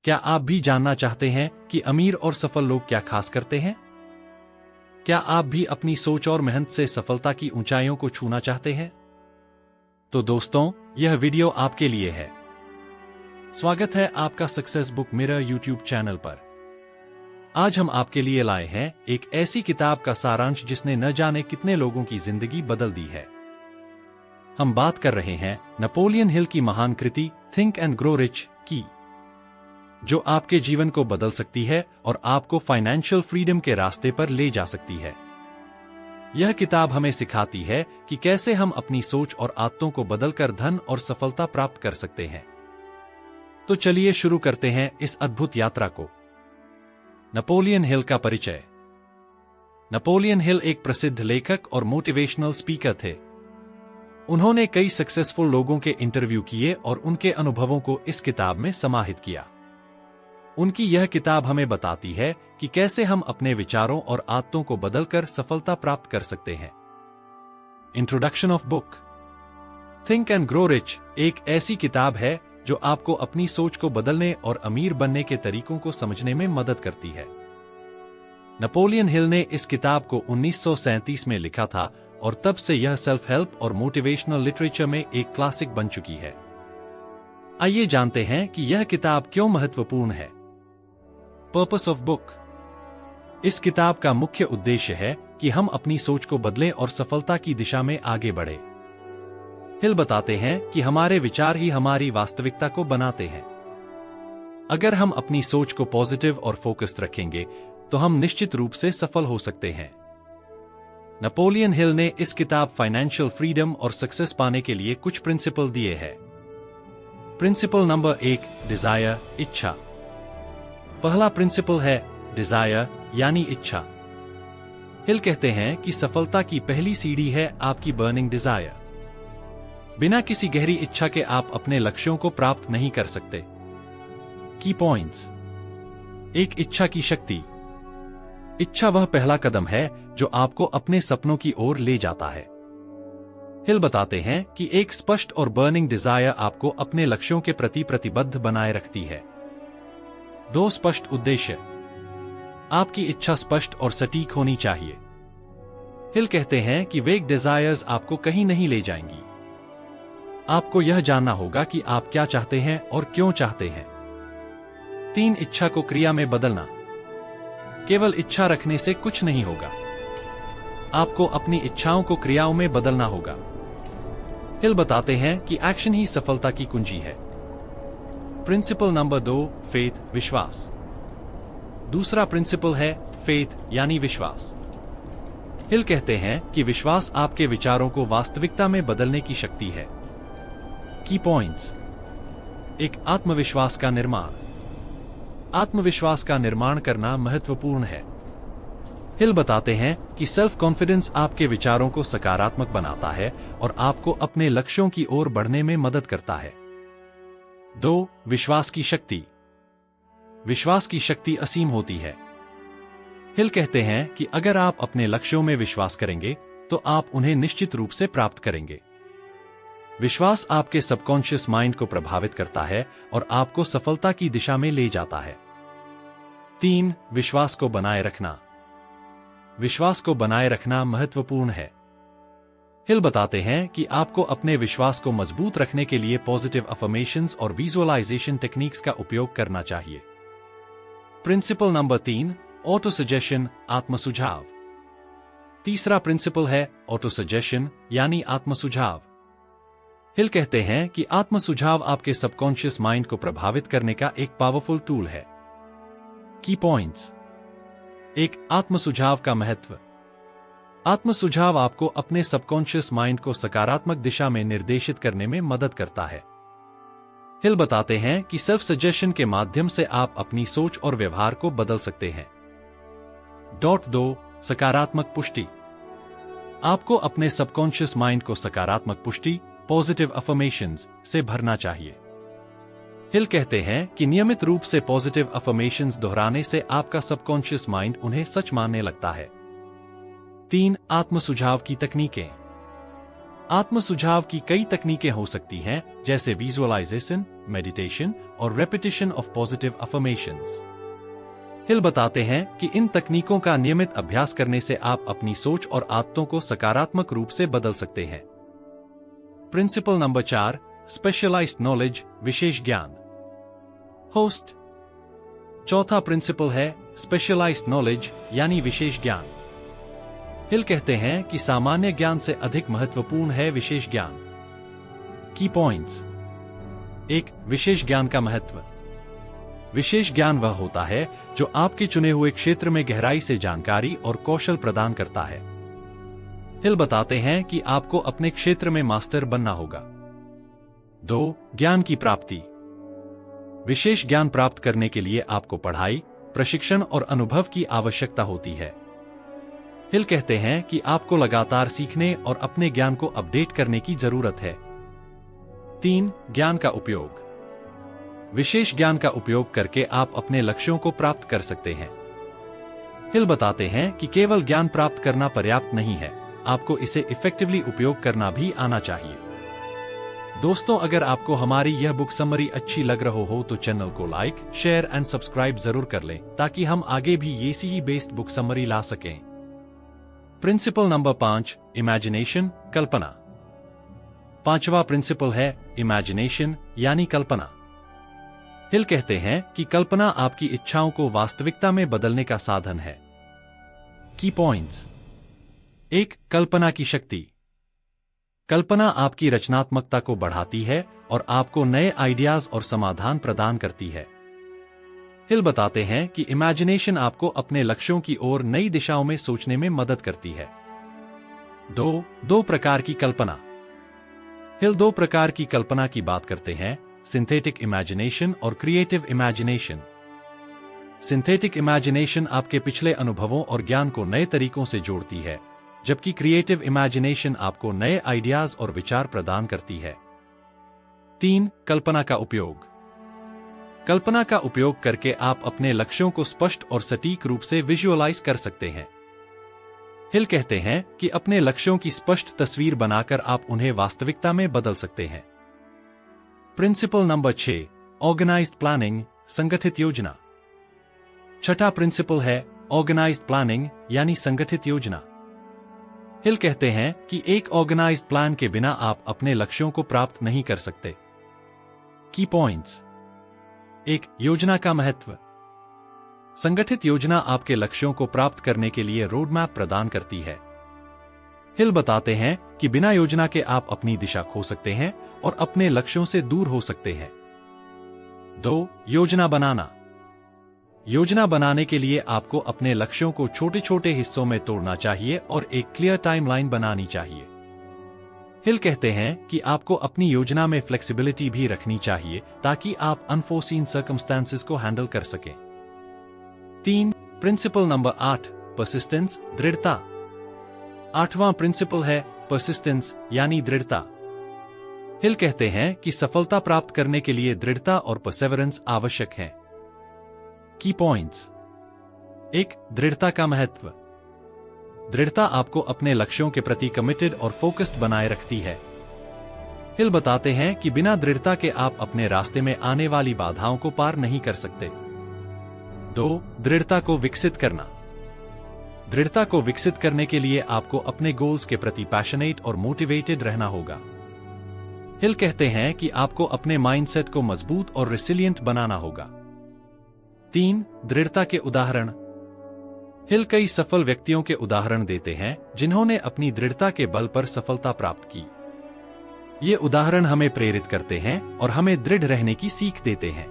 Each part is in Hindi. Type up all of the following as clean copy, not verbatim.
क्या आप भी जानना चाहते हैं कि अमीर और सफल लोग क्या खास करते हैं? क्या आप भी अपनी सोच और मेहनत से सफलता की ऊंचाइयों को छूना चाहते हैं? तो दोस्तों, यह वीडियो आपके लिए है। स्वागत है आपका success book mirror YouTube channel पर। आज हम आपके लिए लाए हैं एक ऐसी किताब का सारांश जिसने न जाने कितने लोगों की जिंदगी बदल दी है। हम बात कर रहे हैं नेपोलियन हिल की महान कृति थिंक एंड ग्रो रिच की, जो आपके जीवन को बदल सकती है और आपको फाइनेंशियल फ्रीडम के रास्ते पर ले जा सकती है। यह किताब हमें सिखाती है कि कैसे हम अपनी सोच और आदतों को बदलकर धन और सफलता प्राप्त कर सकते हैं। तो चलिए शुरू करते हैं इस अद्भुत यात्रा को। नेपोलियन हिल का परिचय। नेपोलियन हिल एक प्रसिद्ध लेखक और मोटिवेशनल स्पीकर थे। उन्होंने कई सक्सेसफुल लोगों के इंटरव्यू किए और उनके अनुभवों को इस किताब में समाहित किया। उनकी यह किताब हमें बताती है कि कैसे हम अपने विचारों और आदतों को बदलकर सफलता प्राप्त कर सकते हैं। Introduction of book. Think and grow rich एक ऐसी किताब है जो आपको अपनी सोच को बदलने और अमीर बनने के तरीकों को समझने में मदद करती है। नेपोलियन हिल ने इस किताब को 1937 में लिखा था और तब से यह सेल्फ हेल्प और मोटिवेशनल लिटरेचर में एक क्लासिक बन चुकी है। आइए जानते हैं कि यह किताब क्यों महत्वपूर्ण है। Purpose of book. इस किताब का मुख्य उद्देश्य है कि हम अपनी सोच को बदलें और सफलता की दिशा में आगे बढ़े। हिल बताते हैं कि हमारे विचार ही हमारी वास्तविकता को बनाते हैं। अगर हम अपनी सोच को पॉजिटिव और फोकस्ड रखेंगे तो हम निश्चित रूप से सफल हो सकते हैं। नेपोलियन हिल ने इस किताब फाइनेंशियल फ्रीडम और सक्सेस पाने के लिए कुछ प्रिंसिपल दिए हैं। प्रिंसिपल नंबर 1, डिजायर, इच्छा। पहला प्रिंसिपल है डिजायर यानी इच्छा। हिल कहते हैं कि सफलता की पहली सीढ़ी है आपकी बर्निंग डिजायर। बिना किसी गहरी इच्छा के आप अपने लक्ष्यों को प्राप्त नहीं कर सकते। की पॉइंट्स। एक, इच्छा की शक्ति। इच्छा वह पहला कदम है जो आपको अपने सपनों की ओर ले जाता है। हिल बताते हैं कि एक स्पष्ट और बर्निंग डिजायर आपको अपने लक्ष्यों के प्रति प्रतिबद्ध बनाए रखती है। 2, स्पष्ट उद्देश्य। आपकी इच्छा स्पष्ट और सटीक होनी चाहिए। हिल कहते हैं कि वेग डिजायर्स आपको कहीं नहीं ले जाएंगी। आपको यह जानना होगा कि आप क्या चाहते हैं और क्यों चाहते हैं। 3, इच्छा को क्रिया में बदलना। केवल इच्छा रखने से कुछ नहीं होगा। आपको अपनी इच्छाओं को क्रियाओं में बदलना होगा। हिल बताते हैं कि एक्शन ही सफलता की कुंजी है। प्रिंसिपल नंबर 2, फेथ, विश्वास। दूसरा प्रिंसिपल है फेथ यानी विश्वास। हिल कहते हैं कि विश्वास आपके विचारों को वास्तविकता में बदलने की शक्ति है। की पॉइंट्स। एक, आत्मविश्वास का निर्माण। आत्मविश्वास का निर्माण करना महत्वपूर्ण है। हिल बताते हैं कि सेल्फ कॉन्फिडेंस आपके विचारों को सकारात्मक बनाता है और आपको अपने लक्ष्यों की ओर बढ़ने में मदद करता है। 2, विश्वास की शक्ति। विश्वास की शक्ति असीम होती है। हिल कहते हैं कि अगर आप अपने लक्ष्यों में विश्वास करेंगे तो आप उन्हें निश्चित रूप से प्राप्त करेंगे। विश्वास आपके सबकॉन्शियस माइंड को प्रभावित करता है और आपको सफलता की दिशा में ले जाता है। 3, विश्वास को बनाए रखना। विश्वास को बनाए रखना महत्वपूर्ण है। हिल बताते हैं कि आपको अपने विश्वास को मजबूत रखने के लिए पॉजिटिव अफर्मेशंस और विजुअलाइजेशन टेक्निक्स का उपयोग करना चाहिए। प्रिंसिपल नंबर 3, ऑटो सजेशन, आत्मसुझाव। तीसरा प्रिंसिपल है ऑटो सजेशन यानी आत्मसुझाव। हिल कहते हैं कि आत्मसुझाव आपके सबकॉन्शियस माइंड को प्रभावित करने का एक पावरफुल टूल है। की पॉइंट्स। एक, आत्मसुझाव का महत्व। आत्मसुझाव आपको अपने सबकॉन्शियस माइंड को सकारात्मक दिशा में निर्देशित करने में मदद करता है। हिल बताते हैं कि सेल्फ सजेशन के माध्यम से आप अपनी सोच और व्यवहार को बदल सकते हैं। 2, सकारात्मक पुष्टि। आपको अपने सबकॉन्शियस माइंड को सकारात्मक पुष्टि, पॉजिटिव अफर्मेशंस से भरना चाहिए। हिल कहते हैं कि नियमित रूप से पॉजिटिव अफर्मेशंस दोहराने से आपका सबकॉन्शियस माइंड उन्हें सच मानने लगता है। 3, आत्मसुझाव की तकनीकें। आत्म सुझाव की कई तकनीकें हो सकती हैं, जैसे विजुअलाइजेशन, मेडिटेशन और रेपिटेशन ऑफ पॉजिटिव अफर्मेशंस। हिल बताते हैं कि इन तकनीकों का नियमित अभ्यास करने से आप अपनी सोच और आदतों को सकारात्मक रूप से बदल सकते हैं। प्रिंसिपल नंबर 4, स्पेशलाइज्ड नॉलेज, विशेष ज्ञान। होस्ट। चौथा प्रिंसिपल है स्पेशलाइज्ड नॉलेज यानी विशेष ज्ञान। हिल कहते हैं कि सामान्य ज्ञान से अधिक महत्वपूर्ण है विशेष ज्ञान। की पॉइंट्स। 1. विशेष ज्ञान का महत्व। विशेष ज्ञान वह होता है जो आपके चुने हुए क्षेत्र में गहराई से जानकारी और कौशल प्रदान करता है। हिल बताते हैं कि आपको अपने क्षेत्र में मास्टर बनना होगा। 2. ज्ञान की प्राप्ति। विशेष ज्ञान प्राप्त करने के लिए आपको पढ़ाई, प्रशिक्षण और अनुभव की आवश्यकता होती है। हिल कहते हैं कि आपको लगातार सीखने और अपने ज्ञान को अपडेट करने की जरूरत है। 3. ज्ञान का उपयोग। विशेष ज्ञान का उपयोग करके आप अपने लक्ष्यों को प्राप्त कर सकते हैं। हिल बताते हैं कि केवल ज्ञान प्राप्त करना पर्याप्त नहीं है, आपको इसे इफेक्टिवली उपयोग करना भी आना चाहिए। दोस्तों, अगर आपको हमारी यह बुक समरी अच्छी लग रहा हो तो चैनल को लाइक, शेयर एंड सब्सक्राइब जरूर कर लें, ताकि हम आगे भी ये सी बेस्ड बुक समरी ला सकें। प्रिंसिपल नंबर 5, इमेजिनेशन, कल्पना। 5वां प्रिंसिपल है इमेजिनेशन यानी कल्पना। हिल कहते हैं कि कल्पना आपकी इच्छाओं को वास्तविकता में बदलने का साधन है। की पॉइंट्स। 1. कल्पना की शक्ति। कल्पना आपकी रचनात्मकता को बढ़ाती है और आपको नए आइडियाज और समाधान प्रदान करती है। हिल बताते हैं कि इमेजिनेशन आपको अपने लक्ष्यों की ओर नई दिशाओं में सोचने में मदद करती है। 2 प्रकार की कल्पना। हिल 2 प्रकार की कल्पना की बात करते हैं, सिंथेटिक इमेजिनेशन और क्रिएटिव इमेजिनेशन। सिंथेटिक इमेजिनेशन आपके पिछले अनुभवों और ज्ञान को नए तरीकों से जोड़ती है, जबकि क्रिएटिव इमेजिनेशन आपको नए आइडियाज और विचार प्रदान करती है। 3. कल्पना का उपयोग। कल्पना का उपयोग करके आप अपने लक्ष्यों को स्पष्ट और सटीक रूप से विजुअलाइज कर सकते हैं। हिल कहते हैं कि अपने लक्ष्यों की स्पष्ट तस्वीर बनाकर आप उन्हें वास्तविकता में बदल सकते हैं। प्रिंसिपल नंबर 6, ऑर्गेनाइज्ड प्लानिंग, संगठित योजना। छठा प्रिंसिपल है ऑर्गेनाइज्ड प्लानिंग यानी संगठित योजना। हिल कहते हैं कि एक ऑर्गेनाइज्ड प्लान के बिना आप अपने लक्ष्यों को प्राप्त नहीं कर सकते। की पॉइंट्स। 1. योजना का महत्व। संगठित योजना आपके लक्ष्यों को प्राप्त करने के लिए रोड मैप प्रदान करती है। हिल बताते हैं कि बिना योजना के आप अपनी दिशा खो सकते हैं और अपने लक्ष्यों से दूर हो सकते हैं। 2. योजना बनाना। योजना बनाने के लिए आपको अपने लक्ष्यों को छोटे छोटे हिस्सों में तोड़ना चाहिए और एक क्लियर टाइमलाइन बनानी चाहिए। हिल कहते हैं कि आपको अपनी योजना में फ्लेक्सिबिलिटी भी रखनी चाहिए ताकि आप अनफोर्सीन सर्कमस्टेंसेस को हैंडल कर सकें। 3. प्रिंसिपल नंबर 8, परसिस्टेंस, दृढ़ता। 8वां प्रिंसिपल है परसिस्टेंस यानी दृढ़ता। हिल कहते हैं कि सफलता प्राप्त करने के लिए दृढ़ता और परसेवरेंस आवश्यक है। की पॉइंट्स। 1. दृढ़ता का महत्व। दृढ़ता आपको अपने लक्ष्यों के प्रति कमिटेड और फोकस्ड बनाए रखती है। हिल बताते हैं कि बिना दृढ़ता के आप अपने रास्ते में आने वाली बाधाओं को पार नहीं कर सकते। 2. दृढ़ता को विकसित करना। दृढ़ता को विकसित करने के लिए आपको अपने गोल्स के प्रति पैशनेट और मोटिवेटेड रहना होगा। हिल कहते हैं कि आपको अपने माइंडसेट को मजबूत और रिसिलिएंट बनाना होगा। 3. दृढ़ता के उदाहरण। हिल कई सफल व्यक्तियों के उदाहरण देते हैं जिन्होंने अपनी दृढ़ता के बल पर सफलता प्राप्त की। ये उदाहरण हमें प्रेरित करते हैं और हमें दृढ़ रहने की सीख देते हैं।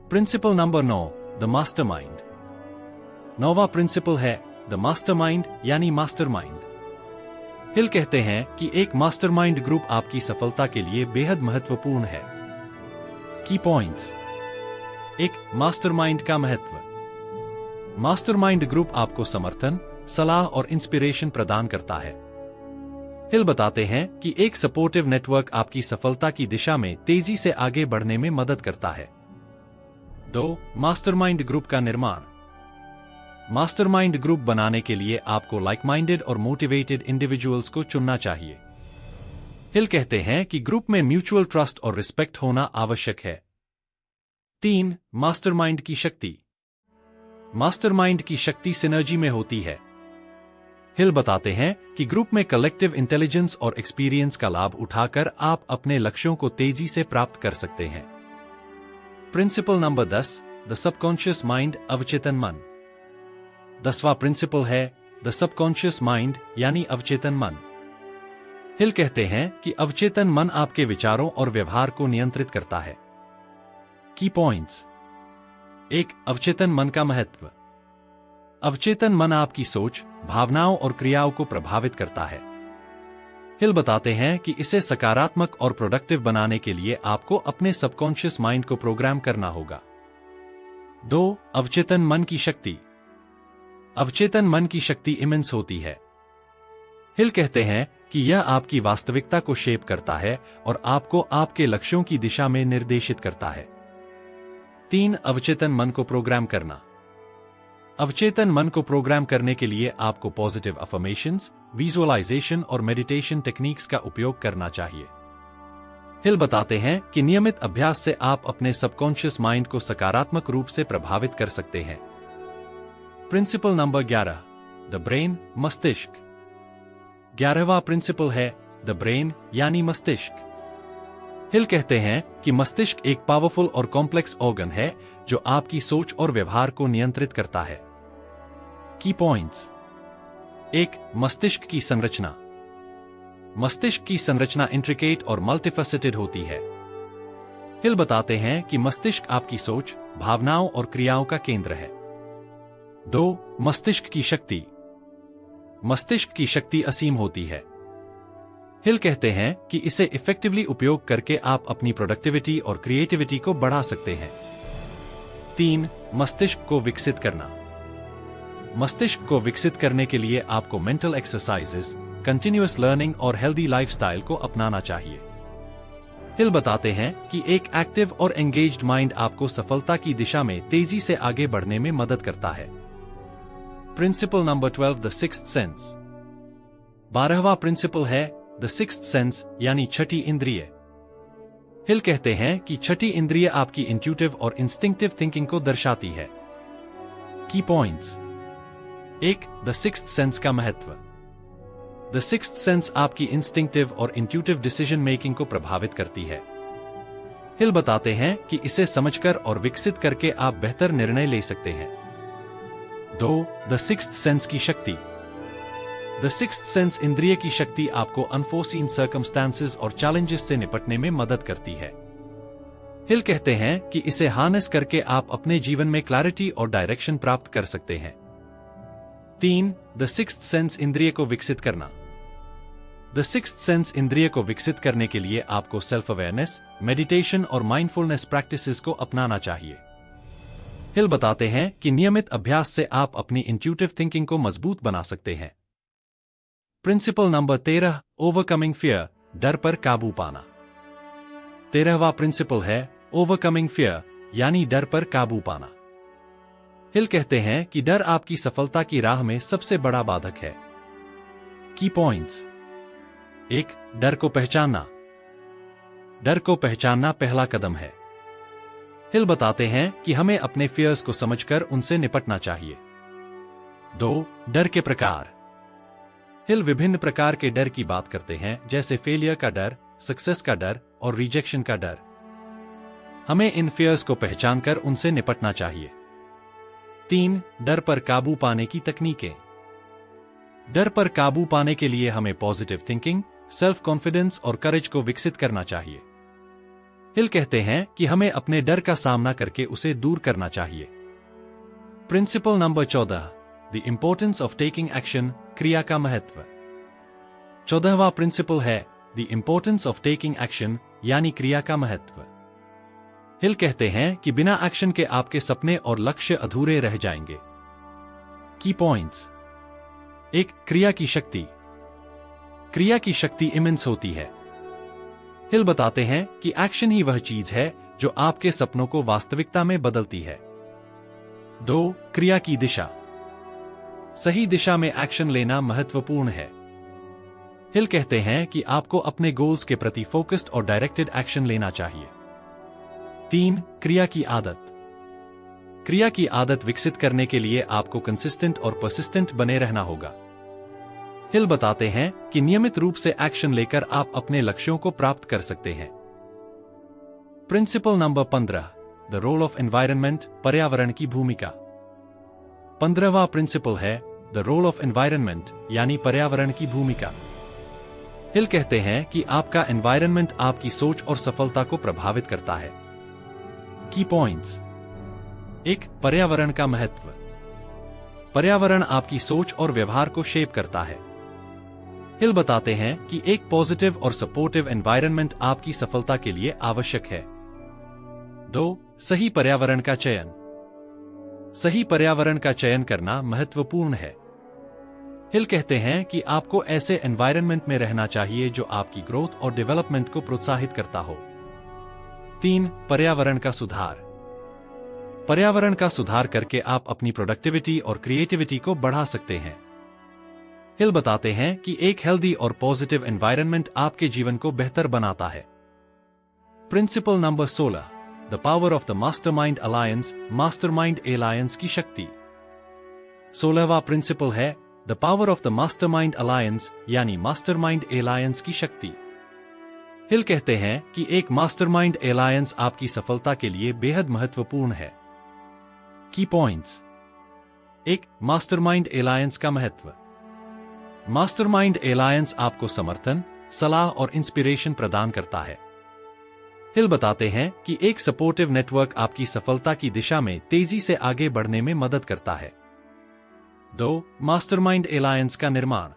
Principal number 9, the mastermind. 9वां प्रिंसिपल है द मास्टरमाइंड यानी मास्टरमाइंड। हिल कहते हैं कि एक मास्टरमाइंड ग्रुप आपकी सफलता के लिए बेहद महत्वपूर्ण है। की पॉइंट्स। 1. मास्टरमाइंड का महत्व। मास्टरमाइंड ग्रुप आपको समर्थन, सलाह और इंस्पिरेशन प्रदान करता है। हिल बताते हैं कि एक सपोर्टिव नेटवर्क आपकी सफलता की दिशा में तेजी से आगे बढ़ने में मदद करता है। 2. मास्टरमाइंड ग्रुप का निर्माण। मास्टरमाइंड ग्रुप बनाने के लिए आपको लाइक माइंडेड और मोटिवेटेड इंडिविजुअल्स को चुनना चाहिए। हिल कहते हैं कि ग्रुप में म्यूचुअल ट्रस्ट और रिस्पेक्ट होना आवश्यक है। 3. मास्टरमाइंड की शक्ति। मास्टरमाइंड की शक्ति सिनर्जी में होती है। हिल बताते हैं कि ग्रुप में कलेक्टिव इंटेलिजेंस और एक्सपीरियंस का लाभ उठाकर आप अपने लक्ष्यों को तेजी से प्राप्त कर सकते हैं। Principle number 10, the subconscious mind, अवचेतन मन। 10वां प्रिंसिपल है द सबकॉन्शियस माइंड यानी अवचेतन मन। हिल कहते हैं कि अवचेतन मन आपके विचारों और व्यवहार को नियंत्रित करता है। की पॉइंट्स। 1. अवचेतन मन का महत्व। अवचेतन मन आपकी सोच, भावनाओं और क्रियाओं को प्रभावित करता है। हिल बताते हैं कि इसे सकारात्मक और प्रोडक्टिव बनाने के लिए आपको अपने सबकॉन्शियस माइंड को प्रोग्राम करना होगा। 2. अवचेतन मन की शक्ति। अवचेतन मन की शक्ति इमेंस होती है। हिल कहते हैं कि यह आपकी वास्तविकता को शेप करता है और आपको आपके लक्ष्यों की दिशा में निर्देशित करता है। 3. अवचेतन मन को प्रोग्राम करना। अवचेतन मन को प्रोग्राम करने के लिए आपको पॉजिटिव अफर्मेशंस, विजुअलाइजेशन और मेडिटेशन टेक्निक्स का उपयोग करना चाहिए। हिल बताते हैं कि नियमित अभ्यास से आप अपने सबकॉन्शियस माइंड को सकारात्मक रूप से प्रभावित कर सकते हैं। प्रिंसिपल नंबर 11, द ब्रेन, मस्तिष्क। 11वां प्रिंसिपल है द ब्रेन यानी मस्तिष्क। हिल कहते हैं कि मस्तिष्क एक पावरफुल और कॉम्प्लेक्स ऑर्गन है जो आपकी सोच और व्यवहार को नियंत्रित करता है। की पॉइंट्स। 1. मस्तिष्क की संरचना। मस्तिष्क की संरचना इंट्रिकेट और मल्टीफेसेटेड होती है। हिल बताते हैं कि मस्तिष्क आपकी सोच, भावनाओं और क्रियाओं का केंद्र है। 2. मस्तिष्क की शक्ति। मस्तिष्क की शक्ति असीम होती है। हिल कहते हैं कि इसे इफेक्टिवली उपयोग करके आप अपनी प्रोडक्टिविटी और क्रिएटिविटी को बढ़ा सकते हैं। 3. मस्तिष्क को विकसित करना। मस्तिष्क को विकसित करने के लिए आपको मेंटल एक्सरसाइजेस, कंटिन्यूअस लर्निंग और हेल्दी लाइफस्टाइल को अपनाना चाहिए। हिल बताते हैं कि एक एक्टिव और एंगेज्ड माइंड आपको सफलता की दिशा में तेजी से आगे बढ़ने में मदद करता है। Principal number 12, the sixth sense. 12वां प्रिंसिपल है द सिक्स्थ सेंस यानी छठी इंद्रिय। हिल कहते हैं कि छठी इंद्रिय आपकी इंट्यूटिव और इंस्टिंक्टिव थिंकिंग को दर्शाती है। की पॉइंट्स। 1. द सिक्स्थ सेंस का महत्व। द सिक्स्थ सेंस आपकी इंस्टिंक्टिव और इंट्यूटिव डिसीजन मेकिंग को प्रभावित करती है। हिल बताते हैं कि इसे समझकर और विकसित करके आप बेहतर निर्णय ले सकते हैं। 2. द सिक्स्थ सेंस की शक्ति। द सिक्स्थ सेंस इंद्रिय की शक्ति आपको अनफोर्सीन सर्कमस्टांसेस और चैलेंजेस से निपटने में मदद करती है। हिल कहते हैं कि इसे हार्नेस करके आप अपने जीवन में क्लैरिटी और डायरेक्शन प्राप्त कर सकते हैं। 3. द सिक्स्थ सेंस इंद्रिय को विकसित करना। द सिक्स्थ सेंस इंद्रिय को विकसित करने के लिए आपको सेल्फ अवेयरनेस, मेडिटेशन और माइंडफुलनेस प्रैक्टिसेस को अपनाना चाहिए। हिल बताते हैं कि नियमित अभ्यास से आप अपनी इंट्यूटिव थिंकिंग को मजबूत बना सकते हैं। प्रिंसिपल नंबर 13, ओवरकमिंग फियर, डर पर काबू पाना। 13वां प्रिंसिपल है ओवरकमिंग फियर यानी डर पर काबू पाना। हिल कहते हैं कि डर आपकी सफलता की राह में सबसे बड़ा बाधक है। की पॉइंट्स। 1. डर को पहचानना। डर को पहचानना पहला कदम है। हिल बताते हैं कि हमें अपने फियर्स को समझकर उनसे निपटना चाहिए। 2. डर के प्रकार। हिल विभिन्न प्रकार के डर की बात करते हैं, जैसे फेलियर का डर, सक्सेस का डर और रिजेक्शन का डर। हमें इन फियर्स को पहचानकर उनसे निपटना चाहिए। 3. डर पर काबू पाने की तकनीकें। डर पर काबू पाने के लिए हमें पॉजिटिव थिंकिंग, सेल्फ कॉन्फिडेंस और करेज को विकसित करना चाहिए। हिल कहते हैं कि हमें अपने डर का सामना करके उसे दूर करना चाहिए। Principle number 14, the importance of taking action, क्रिया का महत्व। 14वां प्रिंसिपल है the importance of taking action यानी क्रिया का महत्व। हिल कहते हैं कि बिना एक्शन के आपके सपने और लक्ष्य अधूरे रह जाएंगे। की पॉइंट्स। 1. क्रिया की शक्ति। क्रिया की शक्ति इमेंस होती है। हिल बताते हैं कि एक्शन ही वह चीज है जो आपके सपनों को वास्तविकता में बदलती है। 2. क्रिया की दिशा। सही दिशा में एक्शन लेना महत्वपूर्ण है। हिल कहते हैं कि आपको अपने गोल्स के प्रति फोकस्ड और डायरेक्टेड एक्शन लेना चाहिए। 3. क्रिया की आदत। क्रिया की आदत विकसित करने के लिए आपको कंसिस्टेंट और परसिस्टेंट बने रहना होगा। हिल बताते हैं कि नियमित रूप से एक्शन लेकर आप अपने लक्ष्यों को प्राप्त कर सकते हैं। Principal number 15, the role of environment, पर्यावरण की भूमिका। 15वां प्रिंसिपल है द रोल ऑफ एनवायरनमेंट, यानी पर्यावरण की भूमिका। हिल कहते हैं कि आपका एनवायरनमेंट आपकी सोच और सफलता को प्रभावित करता है। की पॉइंट्स। 1. पर्यावरण का महत्व। पर्यावरण आपकी सोच और व्यवहार को शेप करता है। हिल बताते हैं कि एक पॉजिटिव और सपोर्टिव एनवायरनमेंट आपकी सफलता के लिए आवश्यक है। 2. सही पर्यावरण का चयन। सही पर्यावरण का चयन करना महत्वपूर्ण है। हिल कहते हैं कि आपको ऐसे एनवायरनमेंट में रहना चाहिए जो आपकी ग्रोथ और डेवलपमेंट को प्रोत्साहित करता हो। 3. पर्यावरण का सुधार। पर्यावरण का सुधार करके आप अपनी प्रोडक्टिविटी और क्रिएटिविटी को बढ़ा सकते हैं। हिल बताते हैं कि एक हेल्दी और पॉजिटिव एनवायरनमेंट आपके जीवन को बेहतर बनाता है। Principal number 16, the power of the mastermind alliance, mastermind alliance की शक्ति। 16वां प्रिंसिपल है the power of the mastermind alliance, यानी मास्टरमाइंड एलायंस की शक्ति। हिल कहते हैं कि एक मास्टरमाइंड एलायंस आपकी सफलता के लिए बेहद महत्वपूर्ण है। की पॉइंट्स। 1. मास्टरमाइंड एलायंस का महत्व। मास्टरमाइंड एलायंस आपको समर्थन, सलाह और इंस्पिरेशन प्रदान करता है। हिल बताते हैं कि एक सपोर्टिव नेटवर्क आपकी सफलता की दिशा में तेजी से आगे बढ़ने में मदद करता है। 2. मास्टरमाइंड एलायंस का निर्माण।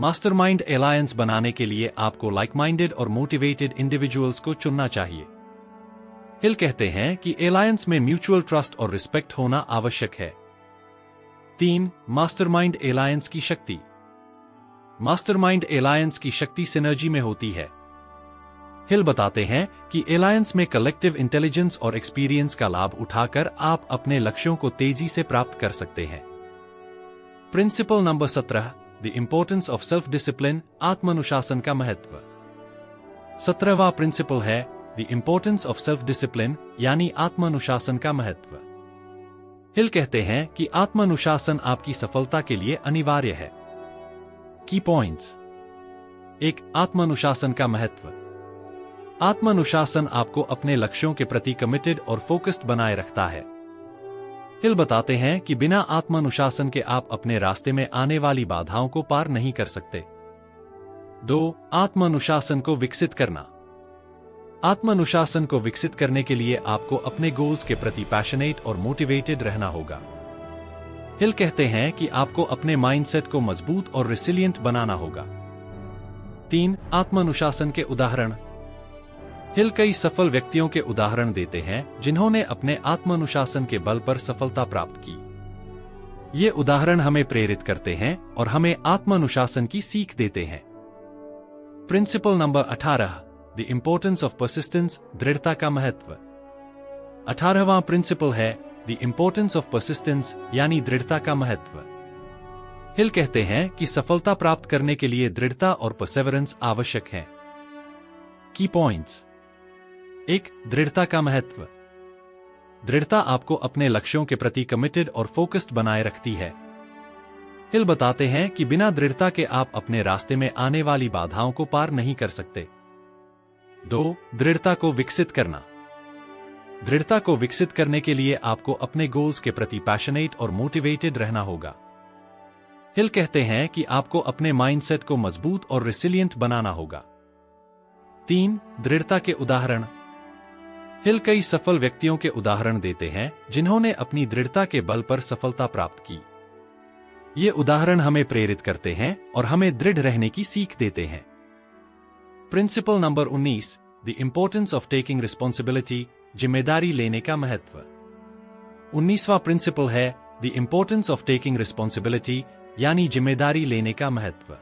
मास्टरमाइंड एलायंस बनाने के लिए आपको लाइक माइंडेड और मोटिवेटेड इंडिविजुअल्स को चुनना चाहिए। हिल कहते हैं कि एलायंस में म्यूचुअल ट्रस्ट और रिस्पेक्ट होना आवश्यक है। 3. मास्टरमाइंड एलायंस की शक्ति। मास्टरमाइंड एलायंस की शक्ति सिनर्जी में होती है। हिल बताते हैं कि एलायंस में कलेक्टिव इंटेलिजेंस और एक्सपीरियंस का लाभ उठाकर आप अपने लक्ष्यों को तेजी से प्राप्त कर सकते हैं। Principal number 17, the importance of self discipline, आत्मानुशासन का महत्व। 17वां प्रिंसिपल है the importance of self discipline, यानी आत्मानुशासन का महत्व। हिल कहते हैं कि आत्मानुशासन आपकी सफलता के लिए अनिवार्य है। की पॉइंट्स। 1. आत्मानुशासन का महत्व। आत्मानुशासन आपको अपने लक्ष्यों के प्रति कमिटेड और फोकस्ड बनाए रखता है। हिल बताते हैं कि बिना आत्मानुशासन के आप अपने रास्ते में आने वाली बाधाओं को पार नहीं कर सकते। 2. आत्मानुशासन को विकसित करना। आत्मानुशासन को विकसित करने के लिए आपको अपने गोल्स के प्रति पैशनेट और मोटिवेटेड रहना होगा। हिल कहते हैं कि आपको अपने माइंडसेट को मजबूत और रिसिलिएंट बनाना होगा। 3. आत्मानुशासन के उदाहरण। हिल कई सफल व्यक्तियों के उदाहरण देते हैं जिन्होंने अपने आत्मानुशासन के बल पर सफलता प्राप्त की। ये उदाहरण हमें प्रेरित करते हैं और हमें आत्मानुशासन की सीख देते हैं। Principle number 18, the importance of persistence, दृढ़ता का महत्व। 18वां प्रिंसिपल है द इंपॉर्टेंस ऑफ परसिस्टेंस, यानी दृढ़ता का महत्व। हिल कहते हैं कि सफलता प्राप्त करने के लिए दृढ़ता और परसेवरेंस आवश्यक है। की पॉइंट्स। 1. दृढ़ता का महत्व। दृढ़ता आपको अपने लक्ष्यों के प्रति कमिटेड और फोकस्ड बनाए रखती है। हिल बताते हैं कि बिना दृढ़ता के आप अपने रास्ते में आने वाली बाधाओं को पार नहीं कर सकते। 2. दृढ़ता को विकसित करना। दृढ़ता को विकसित करने के लिए आपको अपने गोल्स के प्रति पैशनेट और मोटिवेटेड रहना होगा। हिल कहते हैं कि आपको अपने माइंडसेट को मजबूत और रिसिलिएंट बनाना होगा। 3. दृढ़ता के उदाहरण। हिल कई सफल व्यक्तियों के उदाहरण देते हैं जिन्होंने अपनी दृढ़ता के बल पर सफलता प्राप्त की। ये उदाहरण हमें प्रेरित करते हैं और हमें दृढ़ रहने की सीख देते हैं। Principle number 19, the importance of taking responsibility, जिम्मेदारी लेने का महत्व। 19वां प्रिंसिपल है the importance of taking responsibility, यानी जिम्मेदारी लेने का महत्व।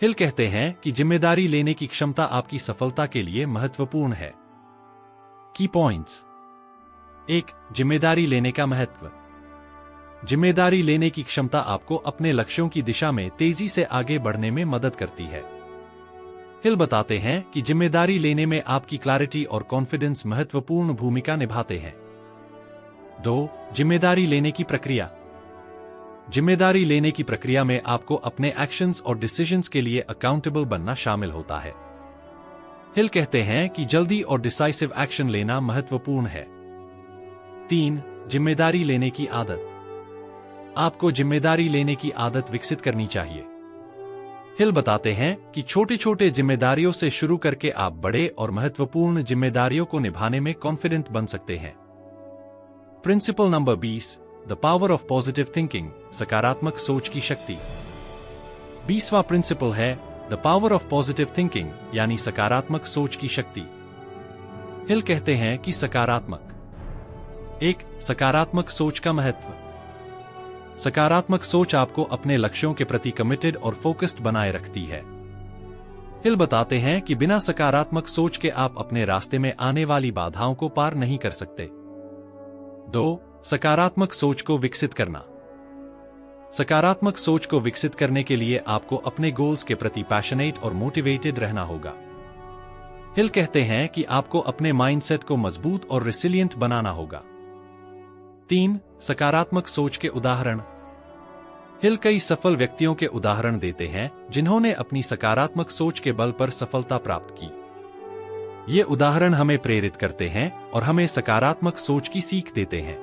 हिल कहते हैं कि जिम्मेदारी लेने की क्षमता आपकी सफलता के लिए महत्वपूर्ण है। की पॉइंट्स। 1. जिम्मेदारी लेने का महत्व। जिम्मेदारी लेने की क्षमता आपको अपने लक्ष्यों की दिशा में तेजी से आगे बढ़ने में मदद करती है। हिल बताते हैं कि जिम्मेदारी लेने में आपकी क्लैरिटी और कॉन्फिडेंस महत्वपूर्ण भूमिका निभाते हैं। 2. जिम्मेदारी लेने की प्रक्रिया। जिम्मेदारी लेने की प्रक्रिया में आपको अपने एक्शंस और डिसीजंस के लिए अकाउंटेबल बनना शामिल होता है। हिल कहते हैं कि जल्दी और डिसाइसिव एक्शन लेना महत्वपूर्ण है। 3. जिम्मेदारी लेने की आदत। आपको जिम्मेदारी लेने की आदत विकसित करनी चाहिए। हिल बताते हैं कि छोटे छोटे जिम्मेदारियों से शुरू करके आप बड़े और महत्वपूर्ण जिम्मेदारियों को निभाने में कॉन्फिडेंट बन सकते हैं। Principle number 20, the power of positive thinking, सकारात्मक सोच की शक्ति। 20वां प्रिंसिपल है the power of positive thinking, यानी सकारात्मक सोच की शक्ति। हिल कहते हैं कि सकारात्मक सोच का महत्व। सकारात्मक सोच आपको अपने लक्ष्यों के प्रति कमिटेड और फोकस्ड बनाए रखती है। हिल बताते हैं कि बिना सकारात्मक सोच के आप अपने रास्ते में आने वाली बाधाओं को पार नहीं कर सकते। 2. सकारात्मक सोच को विकसित करना। सकारात्मक सोच को विकसित करने के लिए आपको अपने गोल्स के प्रति पैशनेट और मोटिवेटेड रहना होगा। हिल कहते हैं कि आपको अपने माइंडसेट को मजबूत और रेसिलिएंट बनाना होगा। 3. सकारात्मक सोच के उदाहरण। हिल कई सफल व्यक्तियों के उदाहरण देते हैं जिन्होंने अपनी सकारात्मक सोच के बल पर सफलता प्राप्त की। ये उदाहरण हमें प्रेरित करते हैं और हमें सकारात्मक सोच की सीख देते हैं।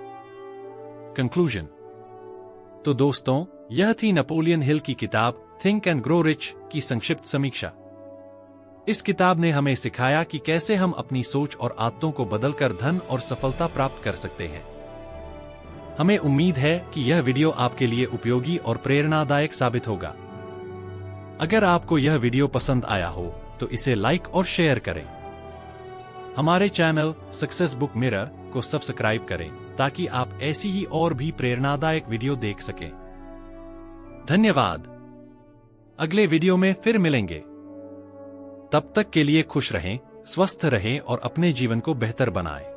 कंक्लूजन। तो दोस्तों, यह थी नेपोलियन हिल की किताब थिंक एंड ग्रो रिच की संक्षिप्त समीक्षा। इस किताब ने हमें सिखाया कि कैसे हम अपनी सोच और आदतों को बदलकर धन और सफलता प्राप्त कर सकते हैं। हमें उम्मीद है कि यह वीडियो आपके लिए उपयोगी और प्रेरणादायक साबित होगा। अगर आपको यह वीडियो पसंद आया हो तो इसे लाइक और शेयर करें। हमारे चैनल सक्सेस बुक मिरर को सब्सक्राइब करें ताकि आप ऐसी ही और भी प्रेरणादायक वीडियो देख सकें। धन्यवाद। अगले वीडियो में फिर मिलेंगे। तब तक के लिए खुश रहें, स्वस्थ रहें और अपने जीवन को बेहतर बनाएं।